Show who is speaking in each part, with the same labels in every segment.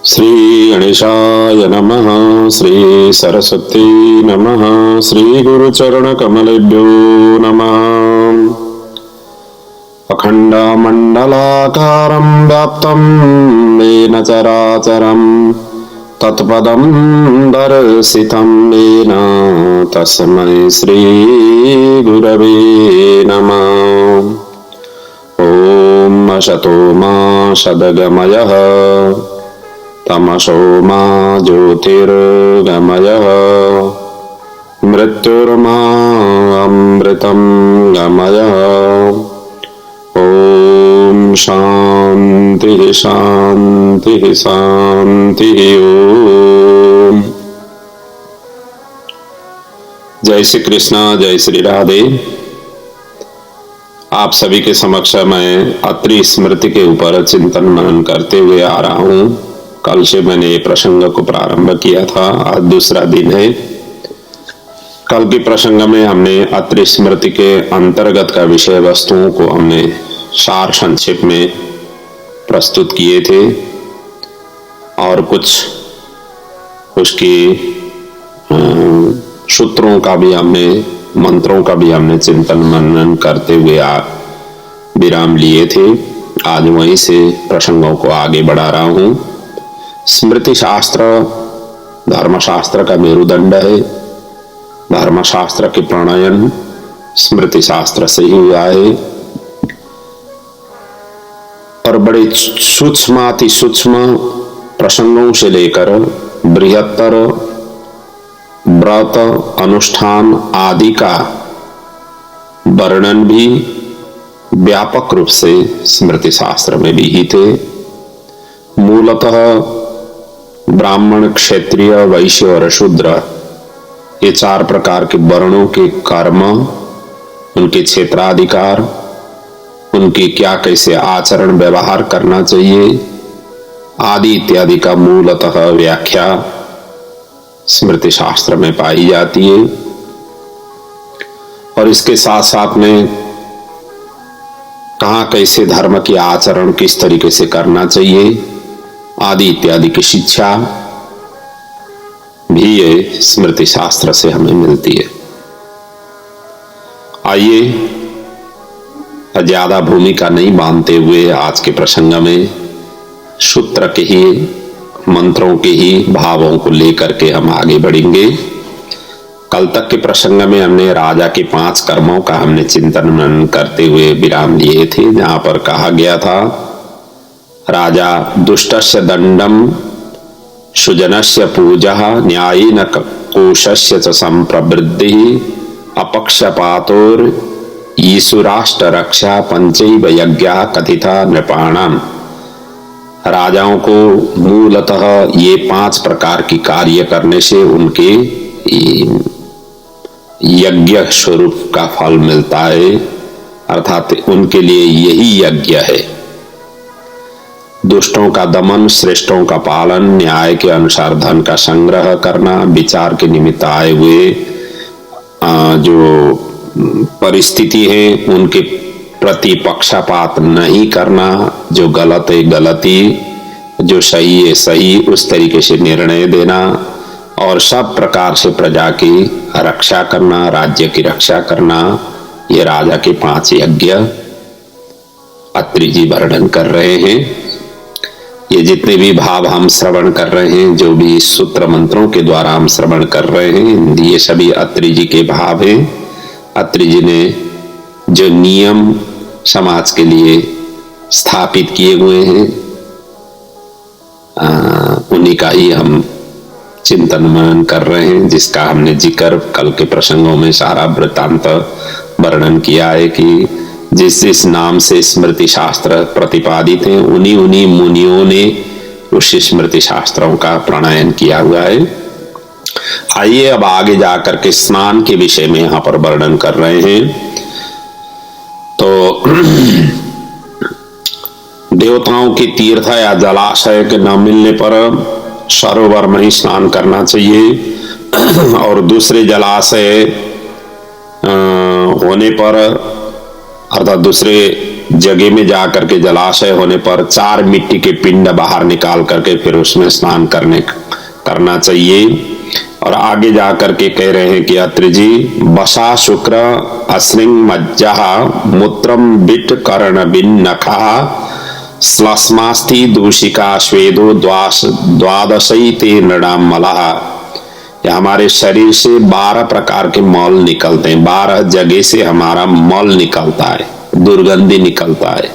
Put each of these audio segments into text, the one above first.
Speaker 1: श्री गणेशाय नमः। श्री सरस्वती नमः। श्री गुरुचरणकमलेभ्यो नमः। अखण्डमण्डलाकारं व्याप्तं येन चराचरं तत्पदं दर्शितं येन तस्मै श्री गुरवे नमः। ॐ असतो मा सद्गमयः तमसो मा ज्योतिर्गमयः मृत्युर्मा अमृतं गमयः। ॐ शान्तिः शान्तिः शान्तिः। ओम जय श्री कृष्ण, जय श्री राधे। आप सभी के समक्ष मैं अत्रि स्मृति के ऊपर चिंतन मनन करते हुए आ रहा हूं। कल से मैंने ये प्रसंग को प्रारंभ किया था, आज दूसरा दिन है। कल के प्रसंग में हमने अत्रि स्मृति के अंतर्गत का विषय वस्तुओं को हमने सार संक्षेप में प्रस्तुत किए थे और कुछ उसके सूत्रों का भी हमने, मंत्रों का भी हमने चिंतन मनन करते हुए विराम लिए थे। आज वहीं से प्रसंगों को आगे बढ़ा रहा हूं। स्मृति शास्त्र धर्मशास्त्र का मेरुदंड है। धर्मशास्त्र के प्रणयन स्मृति शास्त्र से ही हुआ है और बड़े सूक्ष्माति सूक्ष्म प्रसंगों से लेकर बृहत्तर व्रत अनुष्ठान आदि का वर्णन भी व्यापक रूप से स्मृति शास्त्र में भी ही थे। मूलतः ब्राह्मण, क्षत्रिय, वैश्य और शूद्र ये चार प्रकार के वर्णों के कर्म, उनके क्षेत्राधिकार, उनके क्या कैसे आचरण व्यवहार करना चाहिए आदि इत्यादि का मूलतः व्याख्या स्मृति शास्त्र में पाई जाती है। और इसके साथ साथ में कहाँ कैसे धर्म की आचरण किस तरीके से करना चाहिए आदि इत्यादि की शिक्षा भी ये स्मृति शास्त्र से हमें मिलती है। आइए ज्यादा भूमिका नहीं बांधते हुए आज के प्रसंग में सूत्र के ही, मंत्रों के ही भावों को लेकर के हम आगे बढ़ेंगे। कल तक के प्रसंग में हमने राजा के 5 कर्मों का हमने चिंतन मनन करते हुए विराम लिए थे, जहां पर कहा गया था राजा दुष्टस्य दंडम सुजनस्य पूजः न्यायेन कोशस्य च संप्रवृद्धि अपक्षपातोर ईशुराष्ट्र रक्षा पंचैव यज्ञा कथिता नृपाणाम। राजाओं को मूलतः ये 5 प्रकार की कार्य करने से उनके यज्ञ स्वरूप का फल मिलता है, अर्थात उनके लिए यही यज्ञ है। दुष्टों का दमन, श्रेष्ठों का पालन, न्याय के अनुसार धन का संग्रह करना, विचार के निमित्त आए हुए जो परिस्थिति है उनके प्रति पक्षपात नहीं करना, जो गलत है गलती, जो सही है सही, उस तरीके से निर्णय देना और सब प्रकार से प्रजा की रक्षा करना, राज्य की रक्षा करना, ये राजा के 5 यज्ञ अत्रि जी वर्णन कर रहे हैं। ये जितने भी भाव हम श्रवण कर रहे हैं, जो भी सूत्र मंत्रों के द्वारा हम श्रवण कर रहे हैं, ये सभी अत्रि जी के भाव हैं। अत्रि जी ने जो नियम समाज के लिए स्थापित किए हुए हैं उन्हीं का ही हम चिंतन मनन कर रहे हैं, जिसका हमने जिक्र कल के प्रसंगों में सारा वृत्तांत वर्णन किया है कि जिस जिस नाम से स्मृति शास्त्र प्रतिपादित हैं उन्हीं उन्हीं मुनियों ने उस स्मृति शास्त्रों का प्रणयन किया हुआ है। आइए अब आगे जाकर के स्नान के विषय में यहां पर वर्णन कर रहे हैं। तो देवताओं के तीर्थ या जलाशय के न मिलने पर सरोवर में ही स्नान करना चाहिए और दूसरे जलाशय होने पर अर्थात दूसरे जगह में जाकर के जलाशय होने पर 4 मिट्टी के पिंड बाहर निकाल करके फिर उसमें स्नान करना चाहिए। और आगे जाकर के कह रहे हैं कि अत्रि जी, बसा शुक्र अश्रिंग मज्जा मूत्रम बिट कर्ण बिन नखा श्लस्मास्थि दूषिका स्वेदो द्वादशई ते नृणाम मलः। हमारे शरीर से 12 प्रकार के मल निकलते हैं, 12 जगह से हमारा मल निकलता है, दुर्गंधि निकलता है।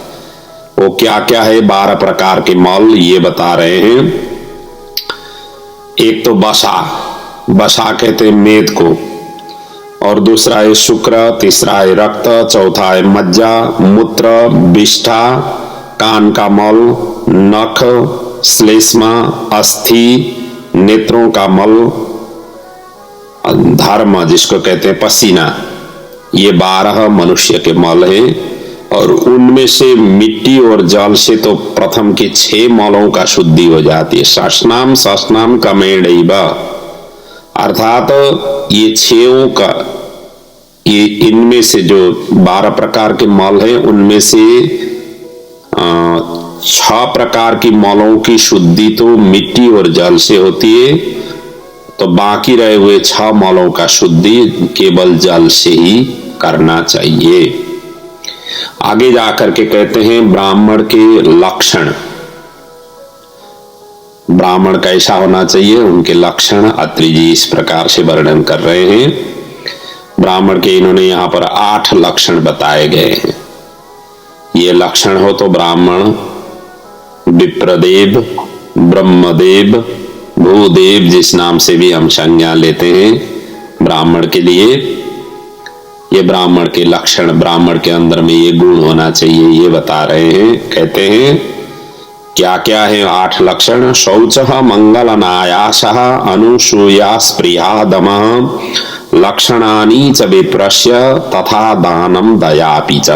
Speaker 1: वो क्या क्या है 12 प्रकार के मल, ये बता रहे हैं। एक तो बसा कहते हैं मेद को, और दूसरा है शुक्र, तीसरा है रक्त, चौथा है मज्जा, मूत्र, विष्ठा, कान का मल, नख, श्लेष्मा, अस्थि, नेत्रों का मल, धर्म जिसको कहते हैं पसीना। ये 12 मनुष्य के मल हैं। और उनमें से मिट्टी और जल से तो प्रथम के 6 मलों का शुद्धि हो जाती है। सस्नाम कमेणैव, अर्थात ये 6 का, ये इनमें से जो 12 प्रकार के मल हैं उनमें से 6 प्रकार की मलों की शुद्धि तो मिट्टी और जल से होती है, तो बाकी रहे हुए 6 मलों का शुद्धि केवल जल से ही करना चाहिए। आगे जाकर के कहते हैं ब्राह्मण के लक्षण, ब्राह्मण कैसा होना चाहिए, उनके लक्षण अत्रि जी इस प्रकार से वर्णन कर रहे हैं। ब्राह्मण के इन्होंने यहाँ पर 8 लक्षण बताए गए हैं। ये लक्षण हो तो ब्राह्मण विप्रदेव, ब्रह्मदेव, भूदेव, जिस नाम से भी हम संज्ञा लेते हैं ब्राह्मण के लिए, ये ब्राह्मण के लक्षण, ब्राह्मण के अंदर में ये गुण होना चाहिए, ये बता रहे हैं। कहते हैं क्या क्या है 8 लक्षण। शौच मंगल अनायास अनुसूया स्प्रिया दम लक्षणानि च विप्रस्य तथा दानम दयापि च।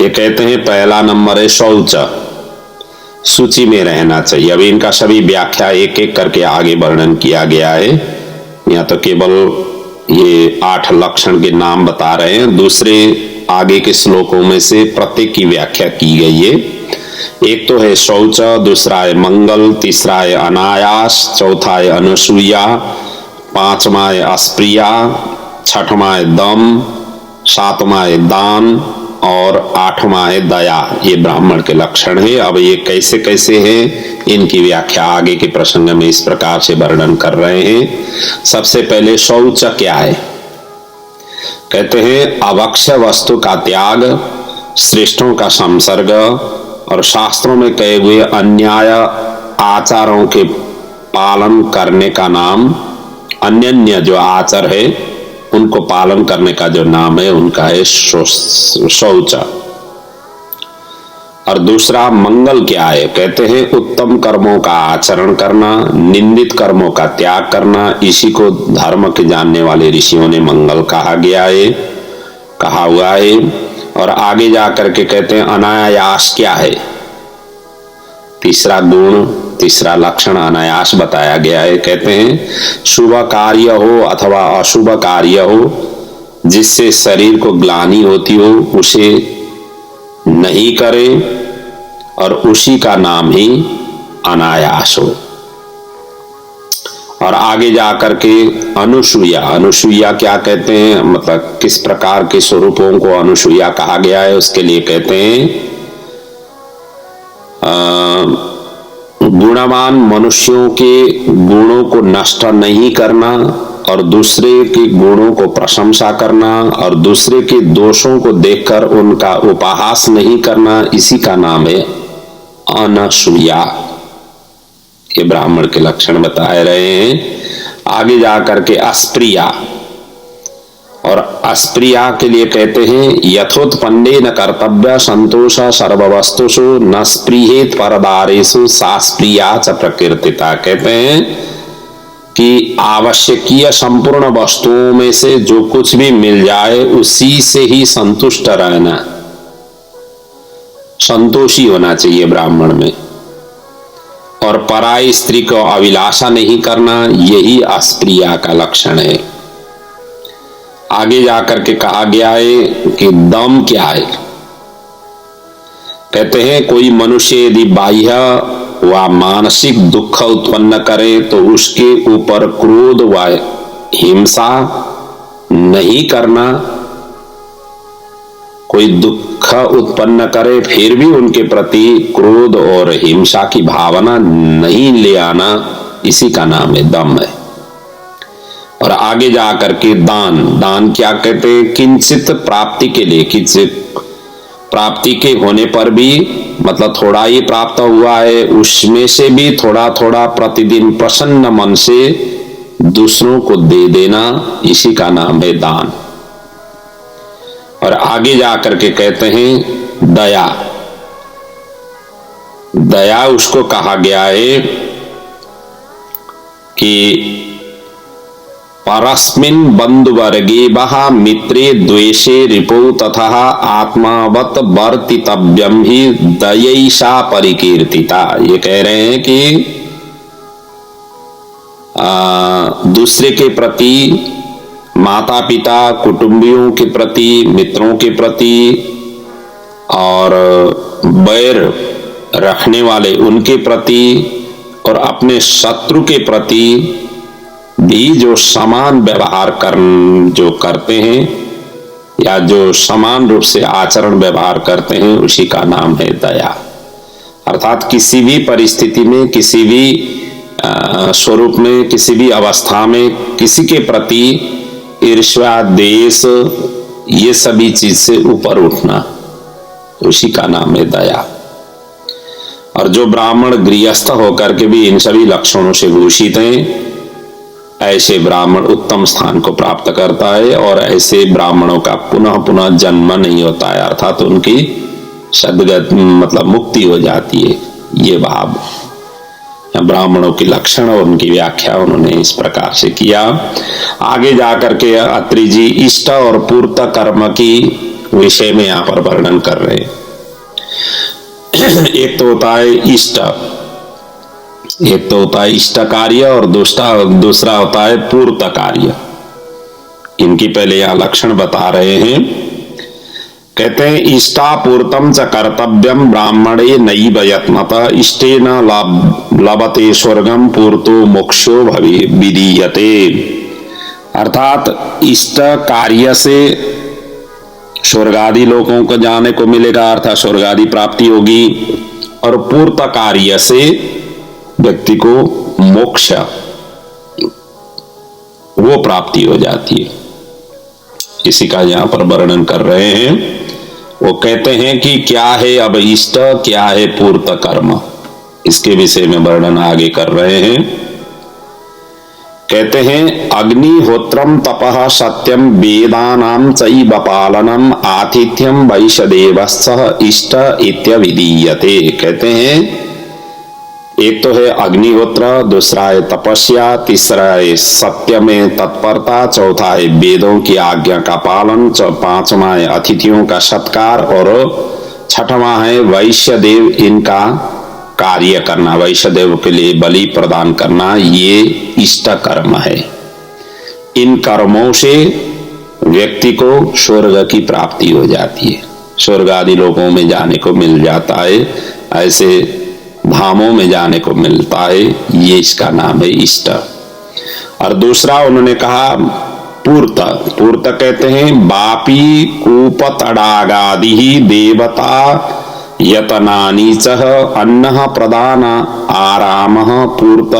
Speaker 1: ये कहते हैं पहला नंबर है शौच, सूची में रहना चाहिए। अभी इनका सभी व्याख्या एक एक करके आगे वर्णन किया गया है, या तो केवल ये 8 लक्षण के नाम बता रहे हैं, दूसरे आगे के श्लोकों में से प्रत्येक की व्याख्या की गई है। एक तो है शौच, दूसरा है मंगल, तीसरा है अनायास, चौथा है अनुसूया, 5वां है अस्प्रिया, 6वां है दम, 7वां है दान और 8वां है दया। ये ब्राह्मण के लक्षण है। अब ये कैसे कैसे हैं इनकी व्याख्या आगे के प्रसंग में इस प्रकार से वर्णन कर रहे हैं। सबसे पहले शौच क्या है, कहते हैं अवक्ष्य वस्तु का त्याग, श्रेष्ठों का संसर्ग और शास्त्रों में कहे हुए अन्याय आचारों के पालन करने का नाम, अन्य जो आचार है उनको पालन करने का जो नाम है उनका है शौच। और दूसरा मंगल क्या है, कहते हैं उत्तम कर्मों का आचरण करना, निंदित कर्मों का त्याग करना। इसी को धर्म के जानने वाले ऋषियों ने मंगल कहा गया है, कहा हुआ है। और आगे जाकर के कहते हैं अनायास क्या है, तीसरा गुण, तीसरा लक्षण अनायास बताया गया है। कहते हैं शुभ कार्य हो अथवा अशुभ कार्य हो जिससे शरीर को ग्लानि होती हो उसे नहीं करे, और उसी का नाम ही अनायास हो। और आगे जाकर के अनुसूया, अनुसूया क्या कहते हैं, मतलब किस प्रकार के स्वरूपों को अनुसूया कहा गया है, उसके लिए कहते हैं गुणवान मनुष्यों के गुणों को नष्ट नहीं करना और दूसरे के गुणों को प्रशंसा करना और दूसरे के दोषों को देखकर उनका उपहास नहीं करना, इसी का नाम है अनसूया। ये ब्राह्मण के लक्षण बताए रहे हैं। आगे जाकर के अस्प्रिया, और अस्प्रिया के लिए कहते हैं यथोत्पन्ने न कर्तव्य संतोष सर्ववस्तुषु न स्पृहेत परदारेषु सा स्प्रिया च प्रकीर्तिता। कहते हैं कि आवश्यकीय संपूर्ण वस्तुओं में से जो कुछ भी मिल जाए उसी से ही संतुष्ट रहना, संतोषी होना चाहिए ब्राह्मण में, और पराई स्त्री को अभिलाषा नहीं करना, यही अस्प्रिया का लक्षण है। आगे जाकर के कहा गया है कि दम क्या है। कहते हैं कोई मनुष्य यदि बाह्य व मानसिक दुख उत्पन्न करे तो उसके ऊपर क्रोध व हिंसा नहीं करना। कोई दुख उत्पन्न करे फिर भी उनके प्रति क्रोध और हिंसा की भावना नहीं ले आना, इसी का नाम है दम है। और आगे जाकर के दान, दान क्या कहते हैं? किंचित प्राप्ति के लिए, किंचित प्राप्ति के होने पर भी, मतलब थोड़ा ही प्राप्त हुआ है उसमें से भी थोड़ा थोड़ा प्रतिदिन प्रसन्न मन से दूसरों को दे देना, इसी का नाम है दान। और आगे जाकर के कहते हैं दया। दया उसको कहा गया है कि परस्मिन् बंधुवर्गे बहा मित्रे द्वेषे रिपो तथा आत्मावत वर्तितव्यम ही दयैषा परिकीर्तिता। ये कह रहे हैं कि दूसरे के प्रति, माता पिता कुटुंबियों के प्रति, मित्रों के प्रति और बैर रखने वाले उनके प्रति और अपने शत्रु के प्रति भी जो समान व्यवहार जो करते हैं या जो समान रूप से आचरण व्यवहार करते हैं, उसी का नाम है दया। अर्थात किसी भी परिस्थिति में, किसी भी स्वरूप में, किसी भी अवस्था में किसी के प्रति ईर्ष्या, द्वेष, ये सभी चीज से ऊपर उठना, उसी का नाम है दया। और जो ब्राह्मण गृहस्थ होकर के भी इन सभी लक्षणों से भूषित हैं, ऐसे ब्राह्मण उत्तम स्थान को प्राप्त करता है और ऐसे ब्राह्मणों का पुनः पुनः जन्म नहीं होता है, अर्थात उनकी सद्गति मतलब मुक्ति हो जाती है। ये भाव ब्राह्मणों के लक्षण और उनकी व्याख्या उन्होंने इस प्रकार से किया। आगे जाकर के अत्रि जी इष्ट और पूर्त कर्म की विषय में यहाँ पर वर्णन कर रहे हैं। एक तो होता है इष्ट, एक तो होता है इष्ट कार्य और दूसरा होता है पूर्त कार्य। इनकी पहले यहाँ लक्षण बता रहे हैं। कहते हैं इष्टापूर्तम च कर्तव्यम ब्राह्मणे नैव यत्नतः इष्टेन लभते स्वर्गम पूर्तो मोक्षो विधीयते। अर्थात इष्ट कार्य से स्वर्ग आदि लोगों को जाने को मिलेगा, अर्थात स्वर्ग आदि प्राप्ति होगी, और पूर्त कार्य से व्यक्ति को मोक्ष वो प्राप्ति हो जाती है। इसी का यहाँ पर वर्णन कर रहे हैं। वो कहते हैं कि क्या है अब इष्ट, क्या है पूर्त कर्म, इसके विषय में वर्णन आगे कर रहे हैं। कहते हैं अग्निहोत्रम तपः सत्यम वेदानां चैव पालनम आतिथ्यम वैश्यदेवस्य इष्ट इत्यविधीयते। कहते हैं एक तो है अग्निहोत्र, दूसरा है तपस्या, तीसरा है सत्य में तत्परता, चौथा है वेदों की आज्ञा का पालन, पांचवा है अतिथियों का सत्कार और छठवां है वैश्यदेव इनका कार्य करना, वैश्यदेव के लिए बलि प्रदान करना। ये इष्ट कर्म है। इन कर्मों से व्यक्ति को स्वर्ग की प्राप्ति हो जाती है, स्वर्ग आदि लोगों में जाने को मिल जाता है, ऐसे धामों में जाने को मिलता है। ये इसका नाम है इष्ट। और दूसरा उन्होंने कहा पूर्त। पूर्त कहते हैं बापी कूप तड़ागादि देवता यतनानि च अन्न प्रदान आराम पूर्त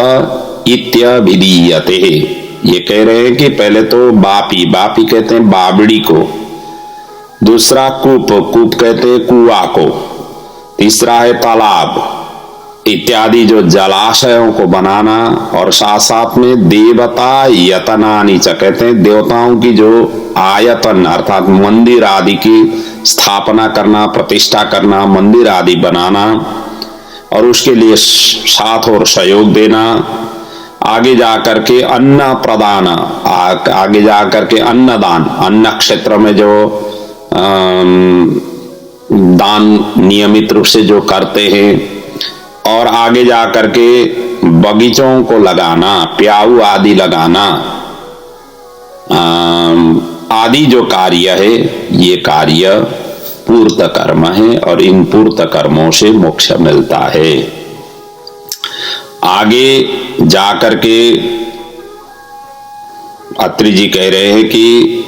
Speaker 1: इत्यभिधीयते। ये कह रहे हैं कि पहले तो बापी, बापी कहते हैं बावड़ी को, दूसरा कूप, कूप कहते हैं कुआ को, तीसरा है तालाब इत्यादि जो जलाशयों को बनाना, और साथ साथ में देवता यतनानि च कहते हैं देवताओं की जो आयतन अर्थात मंदिर आदि की स्थापना करना, प्रतिष्ठा करना, मंदिर आदि बनाना और उसके लिए साथ और सहयोग देना। आगे जाकर के अन्न प्रदान, आगे जाकर के अन्नदान, अन्न क्षेत्र में जो दान नियमित रूप से जो करते हैं, और आगे जाकर के बगीचों को लगाना, प्याऊ आदि लगाना, आदि जो कार्य है ये कार्य पूर्त कर्म है और इन पूर्त कर्मों से मोक्ष मिलता है। आगे जाकर के अत्रि जी कह रहे हैं कि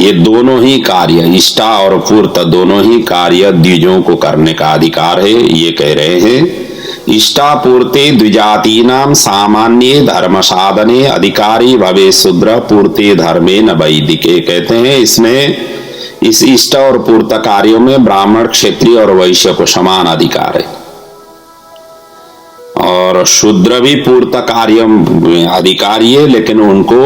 Speaker 1: ये दोनों ही कार्य, इष्टा और पूर्त दोनों ही कार्य द्विजों को करने का अधिकार है। ये कह रहे हैं इष्टापूर्ते द्विजातीनां सामान्य धर्म साधने अधिकारी भवे शूद्र पूर्ते धर्मे न वैदिके। कहते हैं इसमें इस इष्ट और पूर्त कार्यों में ब्राह्मण, क्षत्रिय और वैश्य को समान अधिकार है और शूद्र भी पूर्त कार्य अधिकारी है, लेकिन उनको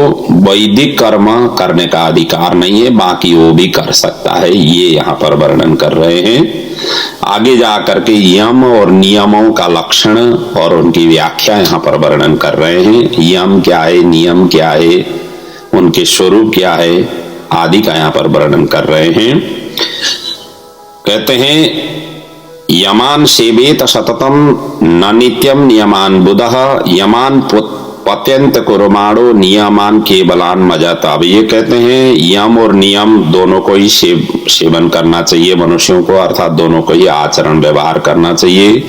Speaker 1: वैदिक कर्म करने का अधिकार नहीं है, बाकी वो भी कर सकता है। ये यहाँ पर वर्णन कर रहे हैं। आगे जाकर के यम और नियमों का लक्षण और उनकी व्याख्या यहाँ पर वर्णन कर रहे हैं। यम क्या है, नियम क्या है, उनके स्वरूप क्या है आदि का यहाँ पर वर्णन कर रहे हैं। कहते हैं यमान सेवेत सततम न नित्यम नियमान बुधः यमान पत्यंत कुर्माणो नियमान केवलान मजत। अब ये कहते हैं यम और नियम दोनों को ही सेवन करना चाहिए मनुष्यों को, अर्थात दोनों को ही आचरण व्यवहार करना चाहिए।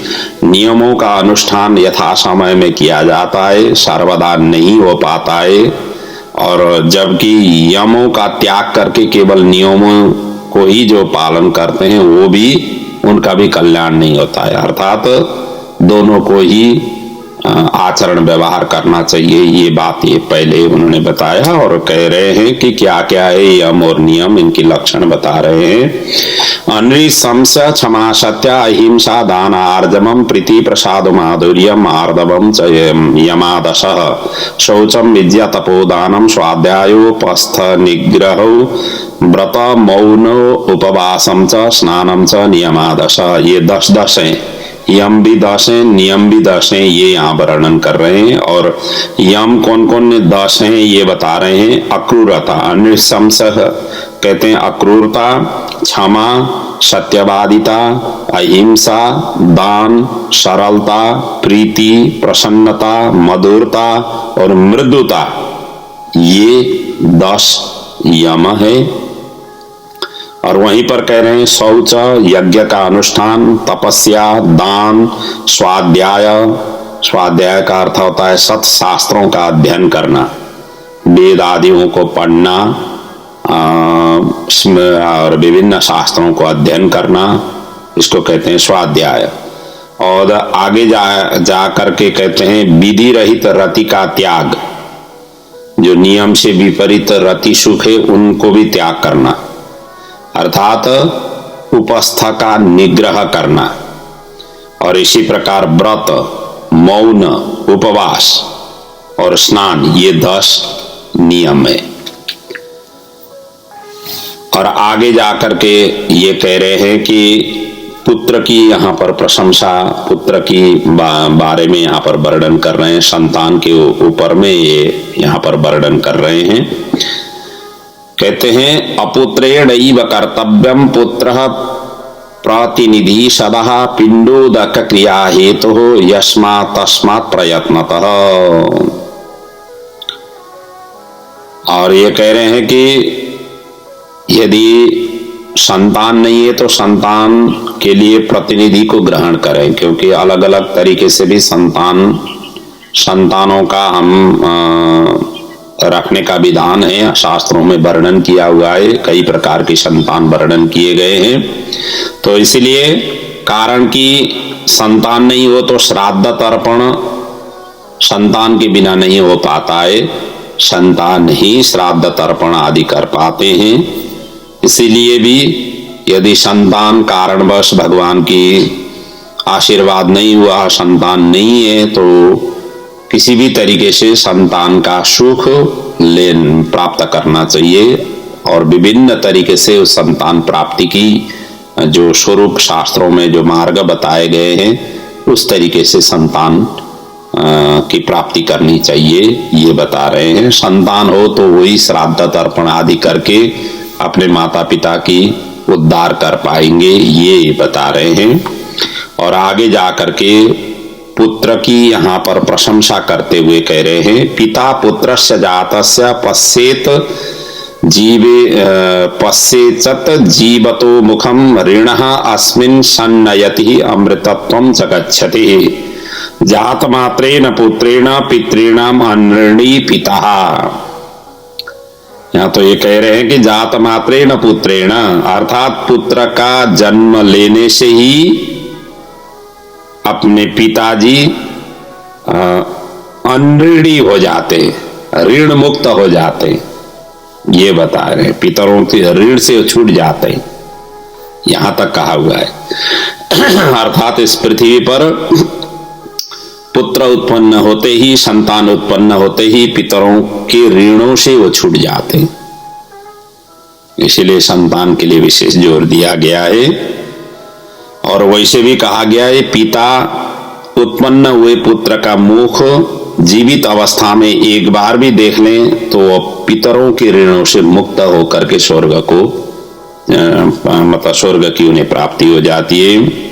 Speaker 1: नियमों का अनुष्ठान यथा समय में किया जाता है, सर्वदा नहीं हो पाता है, और जबकि यमों का त्याग करके केवल नियमों को ही जो पालन करते हैं वो भी, उनका भी कल्याण नहीं होता है। अर्थात दोनों को ही आचरण व्यवहार करना चाहिए। ये बात ये पहले उन्होंने बताया और कह रहे हैं कि क्या क्या है यम और नियम, इनकी लक्षण बता रहे हैं। अनृशंस क्षमा सत्य अहिंसा दान आर्जवम प्रीति प्रसाद माधुर्यम आर्दवम च यमादश शौचम विद्या तपोदानम स्वाध्यायोपस्थ निग्रह व्रत मौन उपवासम च स्नानम च नियमादश। ये 10 हैं। यम भी 10 हैं, नियम भी 10 हैं, ये यहाँ वर्णन कर रहे हैं। और यम कौन कौन 10 हैं ये बता रहे हैं। अक्रूरता, अनृशंस कहते हैं अक्रूरता, क्षमा, सत्यवादिता, अहिंसा, दान, सरलता, प्रीति, प्रसन्नता, मधुरता और मृदुता, ये 10 यम है। और वहीं पर कह रहे हैं शौच, यज्ञ का अनुष्ठान, तपस्या, दान, स्वाध्याय, स्वाध्याय का अर्थ होता है सत शास्त्रों का अध्ययन करना, वेद आदियों को पढ़ना और विभिन्न शास्त्रों को अध्ययन करना, इसको कहते हैं स्वाध्याय। और आगे जा करके कहते हैं विधि रहित रति का त्याग, जो नियम से विपरीत रति सुख है उनको भी त्याग करना, अर्थात उपस्थ का निग्रह करना। और इसी प्रकार व्रत, मौन, उपवास और स्नान, ये 10 नियम है। और आगे जाकर के ये कह रहे हैं कि पुत्र की यहाँ पर प्रशंसा, पुत्र की बारे में यहाँ पर वर्णन कर रहे हैं, संतान के ऊपर में ये यहाँ पर वर्णन कर रहे हैं। कहते हैं अपुत्रेणैव कर्तव्यम पुत्रः प्रतिनिधि सदा पिंडोदक क्रिया हेतु यस्मात् तस्मात् प्रयत्नतः। और ये कह रहे हैं कि यदि संतान नहीं है तो संतान के लिए प्रतिनिधि को ग्रहण करें, क्योंकि अलग अलग तरीके से भी संतानों का हम रखने का विधान है, शास्त्रों में वर्णन किया हुआ है, कई प्रकार की संतान वर्णन किए गए हैं। तो इसलिए कारण कि संतान नहीं हो तो श्राद्ध तर्पण संतान के बिना नहीं हो पाता है, संतान ही श्राद्ध तर्पण आदि कर पाते हैं। इसीलिए भी यदि संतान कारणवश भगवान की आशीर्वाद नहीं हुआ, संतान नहीं है, तो किसी भी तरीके से संतान का सुख प्राप्त करना चाहिए। और विभिन्न तरीके से उस संतान प्राप्ति की जो स्वरूप शास्त्रों में जो मार्ग बताए गए हैं उस तरीके से संतान की प्राप्ति करनी चाहिए, ये बता रहे हैं। संतान हो तो वही श्राद्ध तर्पण आदि करके अपने माता पिता की उद्धार कर पाएंगे, ये बता रहे हैं। और आगे जाकर के पुत्र की यहाँ पर प्रशंसा करते हुए कह रहे हैं पिता पुत्रस्य जातस्य पश्येत जीवे पश्येचत जीवतो मुखम ऋणः अस्मिन् सन्नयति अमृतत्वं च गच्छति जात मात्रेण पुत्रेण पितॄणाम अनृणी पिता। यहाँ तो ये कह रहे हैं कि जात मात्रेण पुत्रेण अर्थात पुत्र का जन्म लेने से ही अपने पिताजी अनृणी हो जाते, ऋण मुक्त हो जाते, ये बता रहे हैं, पितरों के ऋण से छूट जाते, यहां तक कहा हुआ है। अर्थात इस पृथ्वी पर पुत्र उत्पन्न होते ही, संतान उत्पन्न होते ही पितरों के ऋणों से वो छूट जाते, इसलिए संतान के लिए विशेष जोर दिया गया है। और वैसे भी कहा गया है पिता उत्पन्न हुए पुत्र का मुख जीवित अवस्था में एक बार भी देख लें तो वह पितरों के ऋणों से मुक्त होकर के स्वर्ग को मतलब स्वर्ग की उन्हें प्राप्ति हो जाती है।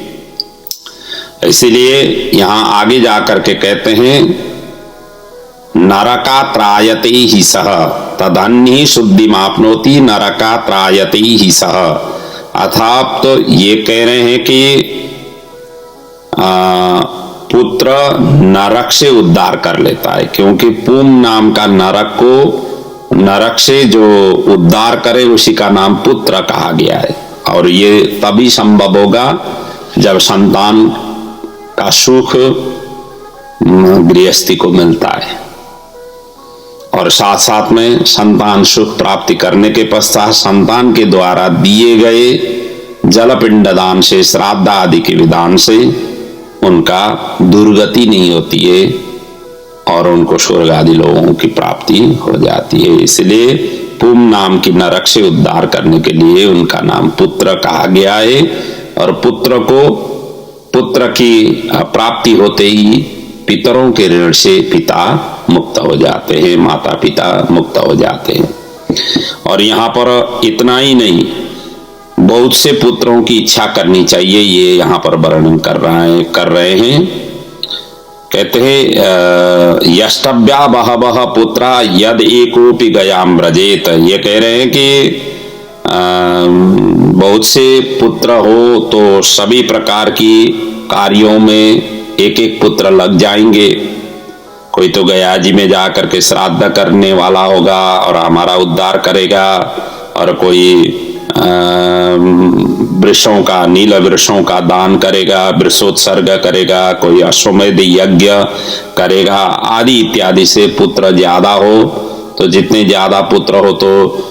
Speaker 1: इसीलिए यहां आगे जाकर के कहते हैं नरका त्रायते ही सह तदन्य शुद्धि मापनोति नरका त्रायते ही सह। अर्थात तो ये कह रहे हैं कि पुत्र नरक से उद्धार कर लेता है, क्योंकि पूम नाम का नरक से जो उद्धार करे उसी का नाम पुत्र कहा गया है। और ये तभी संभव होगा जब संतान का सुख गृहस्थी को मिलता है, और साथ साथ में संतान सुख प्राप्ति करने के पश्चात संतान के द्वारा दिए गए जलपिंड दान से, श्राद्ध आदि के विधान से उनका दुर्गति नहीं होती है और उनको स्वर्ग आदि लोगों की प्राप्ति हो जाती है। इसलिए पुम नाम की नरक से उद्धार करने के लिए उनका नाम पुत्र कहा गया है। और पुत्र की प्राप्ति होते ही पितरों के ऋण से पिता मुक्त हो जाते हैं, माता पिता मुक्त हो जाते हैं। और यहाँ पर इतना ही नहीं, बहुत से पुत्रों की इच्छा करनी चाहिए, ये यहाँ पर वर्णन कर रहे हैं। कहते हैं यष्टव्या बहवः पुत्रा यद एकोपि गयाम व्रजेत। ये कह रहे हैं कि बहुत से पुत्र हो तो सभी प्रकार की कार्यों में एक एक पुत्र लग जाएंगे। कोई तो गया जी में जाकर के श्राद्ध करने वाला होगा और हमारा उद्धार करेगा, और कोई वृक्षों का, नील वृक्षों का दान करेगा, वृक्षोत्सर्ग करेगा, कोई अश्वमेध यज्ञ करेगा आदि इत्यादि से पुत्र ज्यादा हो तो जितने ज्यादा पुत्र हो तो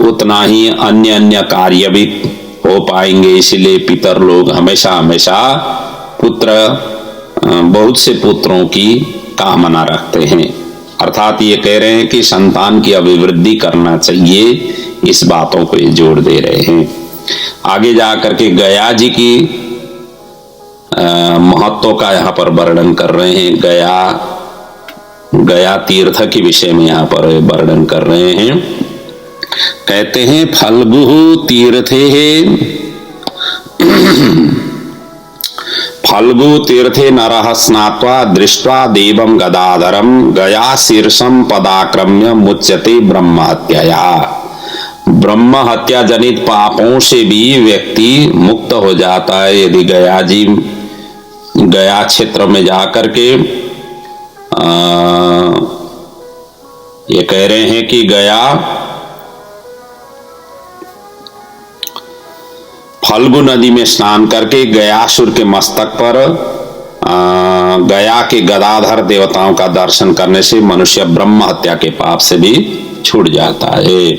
Speaker 1: उतना ही अन्य अन्य कार्य भी हो पाएंगे। इसलिए पितर लोग हमेशा हमेशा बहुत से पुत्रों की कामना रखते हैं। अर्थात ये कह रहे हैं कि संतान की अभिवृद्धि करना चाहिए, इस बातों को ये जोड़ दे रहे हैं। आगे जाकर के गया जी की महत्व का यहाँ पर वर्णन कर रहे हैं। गया तीर्थ के विषय में यहाँ पर वर्णन कर रहे हैं। कहते हैं फल्गु तीर्थे नरः स्नात्वा दृष्ट्वा देवं गदाधरं गया शीर्षं पदाक्रम्य मुच्यते ब्रह्म हत्याया। ब्रह्म हत्या जनित पापों से भी व्यक्ति मुक्त हो जाता है यदि गया क्षेत्र में जाकर के ये कह रहे हैं कि गया फल्गु नदी में स्नान करके गयासुर के मस्तक पर गया के गदाधर देवताओं का दर्शन करने से मनुष्य ब्रह्म हत्या के पाप से भी छूट जाता है।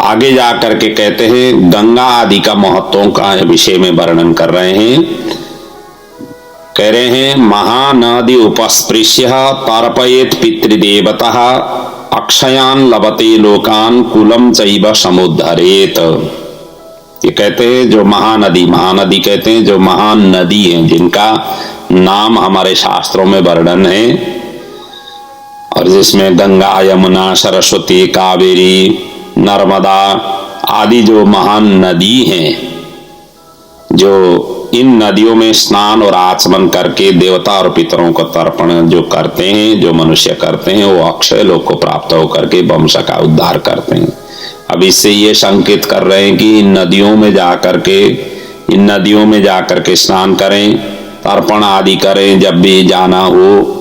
Speaker 1: आगे जाकर के कहते हैं गंगा आदि का महत्वों का विषय में वर्णन कर रहे हैं। कह रहे हैं महानदी उपस्पृश्य तर्पयेत पितृदेवतः अक्षयान लभते लोकान कुलम चैव समुद्धरेत। ये कहते हैं जो महानदी कहते हैं जो महान नदी है, जिनका नाम हमारे शास्त्रों में वर्णन है, और जिसमें गंगा, यमुना, सरस्वती, कावेरी, नर्मदा आदि जो महान नदी हैं, जो इन नदियों में स्नान और आचमन करके देवता और पितरों को तर्पण जो करते हैं, जो मनुष्य करते हैं, वो अक्षय लोक को प्राप्त होकर के वंश का उद्धार करते हैं। अब इससे ये संकेत कर रहे हैं कि इन नदियों में जाकर के स्नान करें, तर्पण आदि करें। जब भी जाना हो,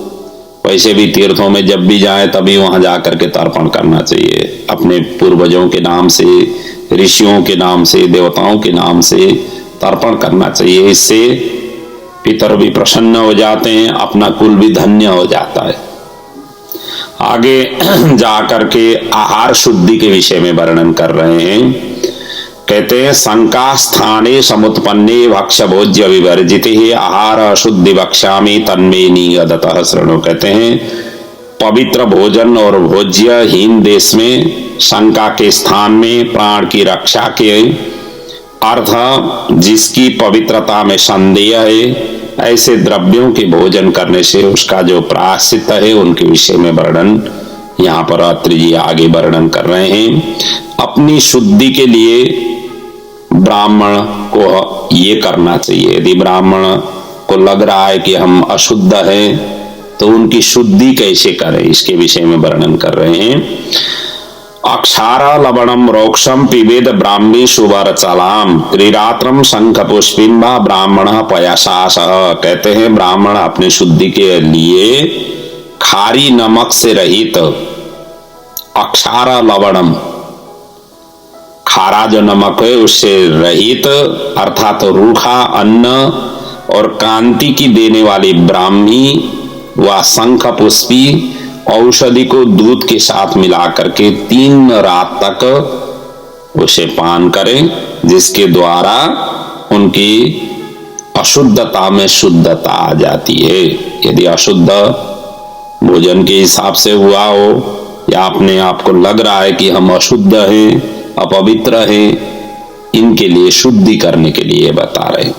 Speaker 1: वैसे भी तीर्थों में जब भी जाए तभी वहां जाकर के तर्पण करना चाहिए। अपने पूर्वजों के नाम से, ऋषियों के नाम से, देवताओं के नाम से तर्पण करना चाहिए। इससे पितर भी प्रसन्न हो जाते हैं, अपना कुल भी धन्य हो जाता है। आगे जाकर के आहार शुद्धि के विषय में वर्णन कर रहे हैं। कहते हैं शंका स्थाने समुत्पन्ने भक्ष भोज्य विवर्जित आहार अशुद्धि भक्षामि तन्मे निगदतः शृणु। कहते हैं पवित्र भोजन और भोज्य हीन देश में, शंका के स्थान में, प्राण की रक्षा के अर्थ जिसकी पवित्रता में संदेह है, ऐसे द्रव्यों के भोजन करने से उसका जो प्रायश्चित है उनके विषय में वर्णन यहाँ पर अत्रि जी आगे वर्णन कर रहे हैं। अपनी शुद्धि के लिए ब्राह्मण को ये करना चाहिए। यदि ब्राह्मण को लग रहा है कि हम अशुद्ध हैं तो उनकी शुद्धि कैसे करें, इसके विषय में वर्णन कर रहे हैं। अक्षारा लवणम रोक्षम पिबेद ब्राह्मी सुवर चलाम त्रिरात्रम शंख पुष्पिम्बा ब्राह्मण पयासास। कहते हैं ब्राह्मण अपनी शुद्धि के लिए खारी नमक से रहित अक्षारा लवणम, खारा जो नमक है उससे रहित अर्थात रूखा अन्न और कांति की देने वाली ब्राह्मी व शंख पुष्पी औषधि को दूध के साथ मिलाकर के 3 रात तक उसे पान करें, जिसके द्वारा उनकी अशुद्धता में शुद्धता आ जाती है। यदि अशुद्ध भोजन के हिसाब से हुआ हो या अपने आप को लग रहा है कि हम अशुद्ध हैं, अपवित्र हैं, इनके लिए शुद्धि करने के लिए बता रहे हैं।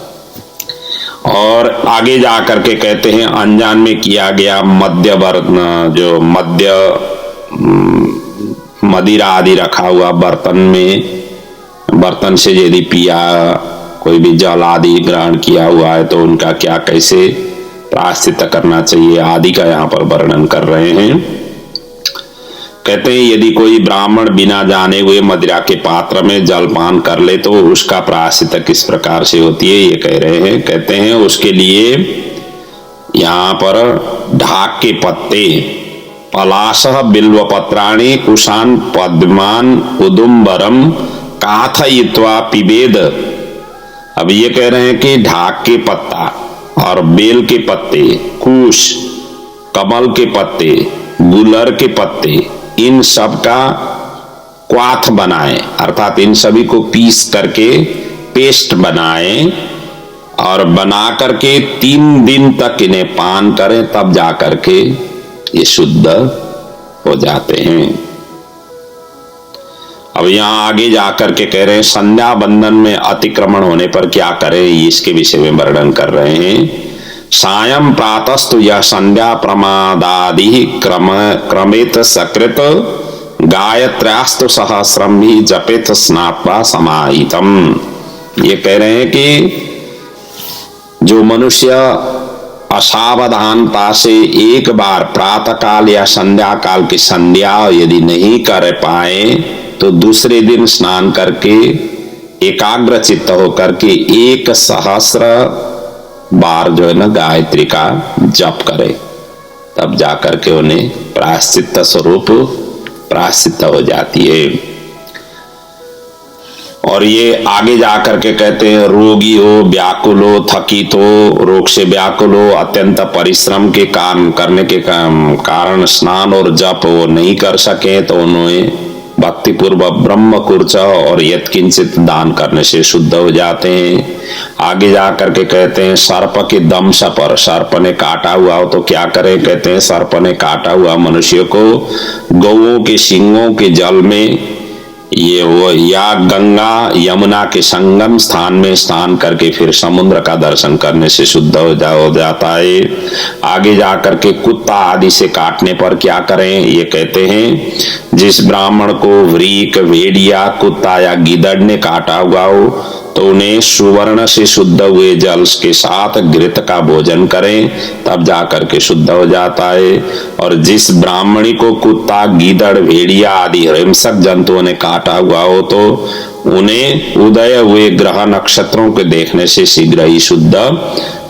Speaker 1: और आगे जाकर के कहते हैं अनजान में किया गया मद्य जो मद्य मदिरा आदि रखा हुआ बर्तन से यदि पिया, कोई भी जल आदि ग्रहण किया हुआ है तो उनका क्या कैसे प्रायश्चित करना चाहिए आदि का यहाँ पर वर्णन कर रहे हैं। कहते हैं यदि कोई ब्राह्मण बिना जाने हुए मदिरा के पात्र में जलपान कर ले तो उसका प्रायश्चित किस प्रकार से होती है, ये कह रहे हैं। कहते हैं उसके लिए यहाँ पर ढाक के पत्ते, पलाश बिल्व पत्राणि कुशान पद्मान उदुम्बरम काथयित्वा पिबेद। अब ये कह रहे हैं कि ढाक के पत्ता और बेल के पत्ते, कुश, कमल के पत्ते, गुलर के पत्ते, इन सब का क्वाथ बनाएं, अर्थात इन सभी को पीस करके पेस्ट बनाएं और बना करके 3 दिन तक इन्हें पान करें, तब जाकर के ये शुद्ध हो जाते हैं। अब यहाँ आगे जाकर के कह रहे हैं संध्या बंधन में अतिक्रमण होने पर क्या करें, इसके विषय में वर्णन कर रहे हैं। सायं प्रातस्तु यह संध्या प्रमादादि क्रमेत सकृत गायत्र्यास्तु सहस्रम ही जपेत स्नात्वा समाहितम। ये कह रहे हैं कि जो मनुष्य असावधानता से एक बार प्रातः काल या संध्या काल की संध्या यदि नहीं कर पाए तो दूसरे दिन स्नान करके एकाग्र चित्त होकर के 1,000 बार जो है ना गायत्री का जप करे, तब जाकर के उन्हें प्रायश्चित स्वरूप प्रायश्चित हो जाती है। और ये आगे जाकर के कहते हैं रोगी हो, व्याकुल हो, थकित हो, रोग से व्याकुल हो, अत्यंत परिश्रम के कारण करने के कारण स्नान और जप वो नहीं कर सके तो उन्हें भक्ति पूर्वक ब्रह्म कुर्च और यत्किंचित दान करने से शुद्ध हो जाते हैं। आगे जाकर के कहते हैं सर्प के दंश पर, सर्प ने काटा हुआ हो तो क्या करें। कहते हैं सर्प ने काटा हुआ मनुष्य को गौओं के सिंगों के जल में ये हो या गंगा यमुना के संगम स्थान में स्नान करके फिर समुद्र का दर्शन करने से शुद्ध हो जाता है। आगे जाकर के कुत्ता आदि से काटने पर क्या करें, ये कहते हैं जिस ब्राह्मण को व्रीक, भेड़िया, कुत्ता या गिदड़ ने काटा हुआ हो तो उन्हें सुवर्ण से शुद्ध हुए जल के साथ घृत का भोजन करें, तब जाकर के शुद्ध हो जाता है। और जिस ब्राह्मणी को कुत्ता, गीदड़, भेड़िया आदि हिंसक जंतुओं ने काटा हुआ हो तो उन्हें उदय हुए ग्रह नक्षत्रों के देखने से शीघ्र ही शुद्ध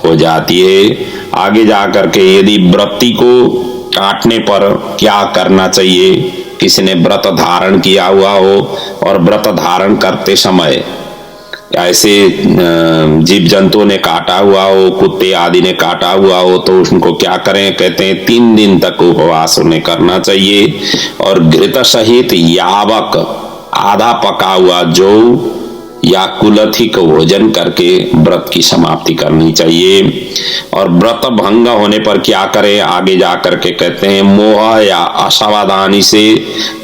Speaker 1: हो जाती है। आगे जाकर के यदि व्रती को काटने पर क्या करना चाहिए, किसी ने व्रत धारण किया हुआ हो और व्रत धारण करते समय ऐसे जीव जंतुओं ने काटा हुआ हो, कुत्ते आदि ने काटा हुआ हो, तो उनको क्या करें? कहते हैं 3 दिन तक उपवास उन्हें करना चाहिए और घृत सहित यावक, आधा पका हुआ जौ या कुलथी को भोजन करके व्रत की समाप्ति करनी चाहिए। और व्रत भंग होने पर क्या करें? आगे जाकर के कहते हैं मोह या असावधानी से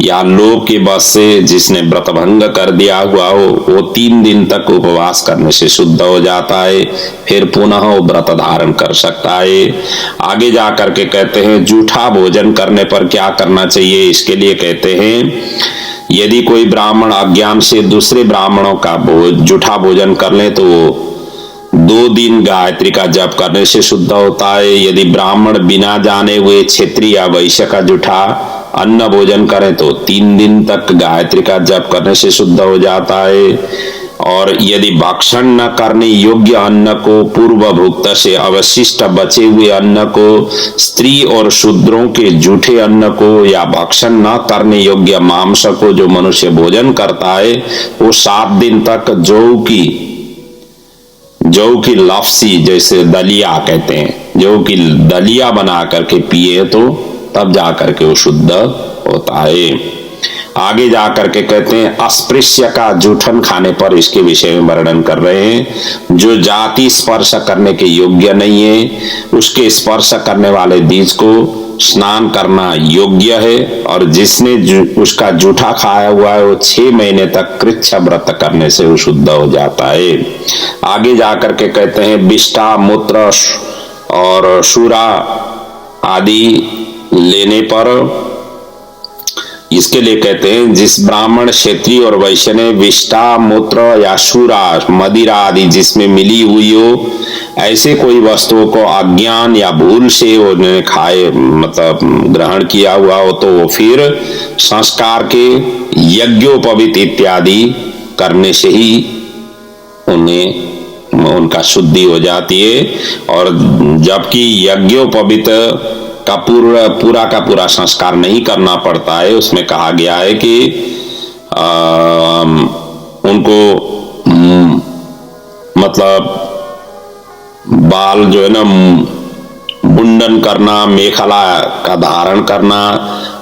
Speaker 1: या लोभ के बस से जिसने व्रत भंग कर दिया हुआ हो वो 3 दिन तक उपवास करने से शुद्ध हो जाता है, फिर पुनः वो व्रत धारण कर सकता है। आगे जाकर के कहते हैं जूठा भोजन करने पर क्या करना चाहिए? इसके लिए कहते हैं यदि कोई ब्राह्मण अज्ञान से दूसरे ब्राह्मणों का जूठा भोजन कर ले तो वो 2 दिन गायत्री का जप करने से शुद्ध होता है। यदि ब्राह्मण बिना जाने हुए क्षत्रिय या वैश्य का जूठा अन्न भोजन करें तो 3 दिन तक गायत्री का जप करने से शुद्ध हो जाता है। और यदि भक्षण न करने योग्य अन्न को, पूर्व भुक्त से अवशिष्ट बचे हुए अन्न को, स्त्री और शूद्रों के जूठे अन्न को या भक्षण न करने योग्य मांस को जो मनुष्य भोजन करता है वो 7 दिन तक जौ की लफसी, जैसे दलिया कहते हैं, जौ की दलिया बना करके पिए तो तब जाकर के वो शुद्ध होता है। आगे जाकर के कहते हैं अस्पृश्य का जूठन खाने पर इसके विषय में वर्णन कर रहे हैं। जो जाति स्पर्श करने के योग्य नहीं है उसके स्पर्श करने वाले बीज को स्नान करना योग्य है, और जिसने उसका जूठा खाया हुआ है वो 6 महीने तक कृच्छ व्रत करने से वो शुद्ध हो जाता है। आगे जाकर के कहते हैं विष्ठा, मूत्र और शूरा आदि लेने पर इसके लिए कहते हैं जिस ब्राह्मण, क्षत्रिय और वैश्य ने विष्ठा, मूत्र या शूरा, मदिरा आदि जिसमें मिली हुई हो ऐसे कोई वस्तुओं को अज्ञान या भूल से उन्हें खाए, मतलब ग्रहण किया हुआ हो तो वो फिर संस्कार के यज्ञोपवीत इत्यादि करने से ही उनका शुद्धि हो जाती है। और जबकि यज्ञोपवीत का पूरा का पूरा संस्कार नहीं करना पड़ता है, उसमें कहा गया है कि उनको मतलब बाल जो है ना मुंडन करना, मेखला का धारण करना,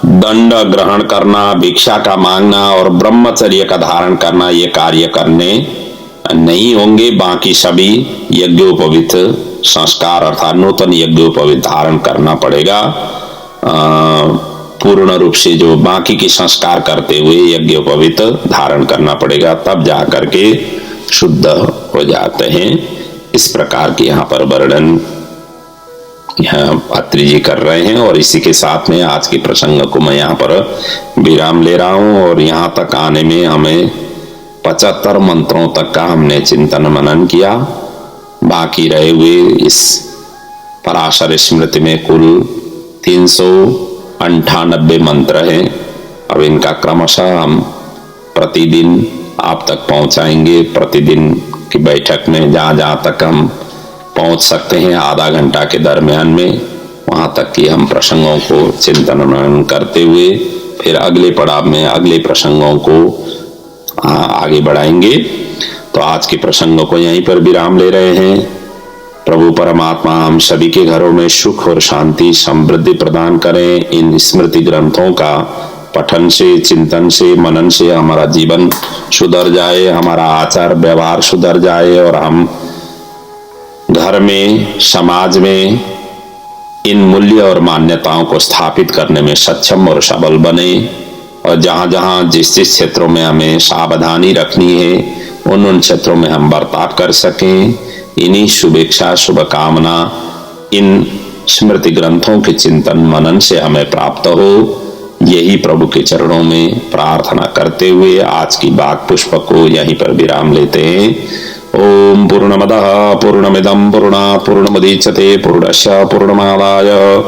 Speaker 1: दंड ग्रहण करना, भिक्षा का मांगना और ब्रह्मचर्य का धारण करना ये कार्य करने नहीं होंगे। बाकी सभी यज्ञोपवीत संस्कार अर्थात नूतन यज्ञोपवीत धारण करना पड़ेगा। पूर्ण रूप से जो बाकी के संस्कार करते हुए यज्ञोपवीत धारण करना पड़ेगा, तब जाकर के शुद्ध हो जाते हैं। इस प्रकार के यहाँ पर वर्णन यहाँ अत्रि जी कर रहे हैं। और इसी के साथ में आज के प्रसंग को मैं यहाँ पर विराम ले रहा हूँ। और यहाँ तक आने में हमें 75 मंत्रों तक का हमने चिंतन मनन किया। बाकी रहे हुए इस पराशर स्मृति में कुल 398 मंत्र हैं। अब इनका क्रमशः हम प्रतिदिन आप तक पहुंचाएंगे। प्रतिदिन की बैठक में जहां जहां तक हम पहुंच सकते हैं आधा घंटा के दरमियान में, वहां तक की हम प्रसंगों को चिंतन मनन करते हुए फिर अगले पड़ाव में अगले प्रसंगों को आगे बढ़ाएंगे। तो आज के प्रसंगों को यहीं पर विराम ले रहे हैं। प्रभु परमात्मा हम सभी के घरों में सुख और शांति समृद्धि प्रदान करें। इन स्मृति ग्रंथों का पठन से, चिंतन से, मनन से हमारा जीवन सुधर जाए, हमारा आचार व्यवहार सुधर जाए और हम घर में, समाज में इन मूल्य और मान्यताओं को स्थापित करने में सक्षम और सबल बने। और जहां जहां जिस जिस क्षेत्रों में हमें सावधानी रखनी है उन क्षेत्रों में हम बर्ताव कर सकें। इन्हीं शुभेच्छा, शुभकामना इन स्मृति ग्रंथों के चिंतन मनन से हमें प्राप्त हो, यही प्रभु के चरणों में प्रार्थना करते हुए आज की बात पुष्प को यहीं पर विराम लेते हैं। ओम पूर्णमदः पूर्णमिदं पूर्णात् पूर्णमुदच्यते पूर्णस्य पूर्णमादाय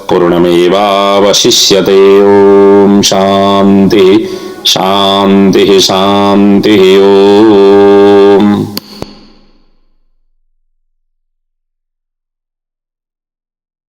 Speaker 1: पूर्णमेवावशिष्यते। ओम शांति शांति शांति। ओम।